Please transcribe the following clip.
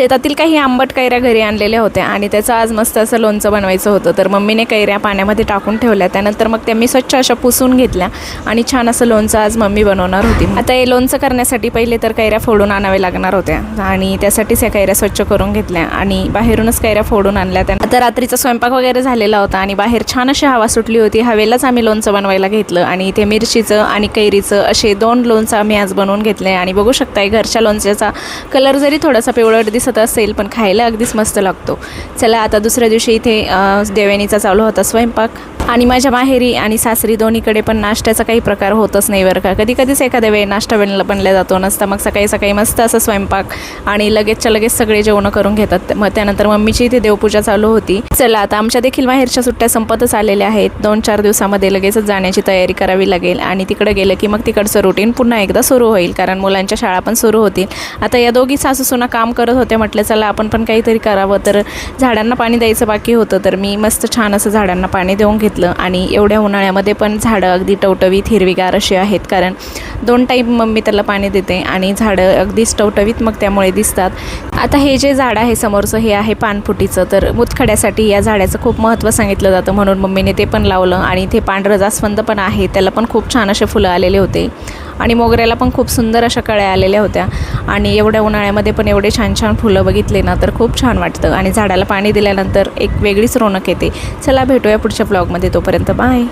शेतातील काही आंबट कैऱ्या घरी आणलेल्या होत्या आणि त्याचं आज मस्त असं लोणचं बनवायचं होतं. तर मम्मीने कैऱ्या पाण्यामध्ये टाकून ठेवल्या. त्यानंतर मग त्या मी स्वच्छ अशा पुसून घेतल्या आणि छान असं लोणचं आज मम्मी बनवणार होती. आता हे लोणचं करण्यासाठी पहिले तर कैऱ्या फोडून आणावे लागणार होत्या आणि त्यासाठीच या कैऱ्या स्वच्छ करून घेतल्या आणि बाहेरूनच कैऱ्या फोडून आणल्या. आता रात्रीचा स्वयंपाक वगैरे झालेला होता आणि बाहेर छान अशी हवा सुटली होती. हवेलाच आम्ही लोणचं बनवायला घेतलं आणि इथे मिरचीचं आणि कैरीचं असे 2 लोणचं आम्ही आज बनवून घेतले. आणि बघू शकताय घरच्या लोणच्याचा कलर जरी थोडासा पिवळट दिसत असेल पण खायला अगदीच मस्त लागतो. चला आता दुसऱ्या दिवशी इथे देवयानीचा चालू होता स्वयंपाक आणि माझ्या माहेरी आणि सासरी दोन्हीकडे पण नाश्त्याचा काही प्रकार होतच नाही बरं का. कधी कधीच एखाद्या वेळी नाश्ता बनल्या जातो नसता. मग सकाळी सकाळी मस्त असं स्वयंपाक आणि लगेचच्या लगेच सगळे जेवणं करून घेतात. मग त्यानंतर मम्मीची इथे देवपूजा चालू होती. चला आता आमच्या देखील माहेरच्या सुट्ट्या संपतच आलेल्या आहेत. 2-4 दिवसामध्ये लगेचच जाण्याची तयारी करावी लागेल आणि तिकडे गेलं की मग तिकडचं रुटीन पुन्हा एकदा सुरू होईल कारण मुलांच्या शाळा पण सुरू होतील. आता या दोघी सासूसुना काम करत होते. म्हटलं चला आपण पण काहीतरी करावं. तर झाडांना पाणी द्यायचं बाकी होतं तर मी मस्त छान असं झाडांना पाणी देऊन घेतलं. आणि एवढ्या उन्हाळ्यामध्ये पण झाडं अगदी टवटवीत हिरवीगार अशी आहेत कारण 2 टाईम मम्मी त्याला पाणी देते आणि झाडं अगदीच टवटवीत मग त्यामुळे दिसतात. आता हे जे झाड आहे समोरचं हे आहे पानफुटीचं. तर मुतखड्यासाठी या झाडाचं खूप महत्त्व सांगितलं जातं म्हणून मम्मीने ते पण लावलं. आणि इथे पांढरं जास्वंद पण आहे त्याला पण खूप छान असे फुलं आलेले होते आणि मोगऱ्याला पण खूप सुंदर अशा कळ्या आलेल्या होत्या. आणि एवढ्या उन्हाळ्यामध्ये पण एवढे छान छान फुलं बघितले ना तर खूप छान वाटतं आणि झाडाला पाणी दिल्यानंतर एक वेगळीच रौनक येते. चला भेटूया पुढच्या ब्लॉगमध्ये. तोपर्यंत बाय.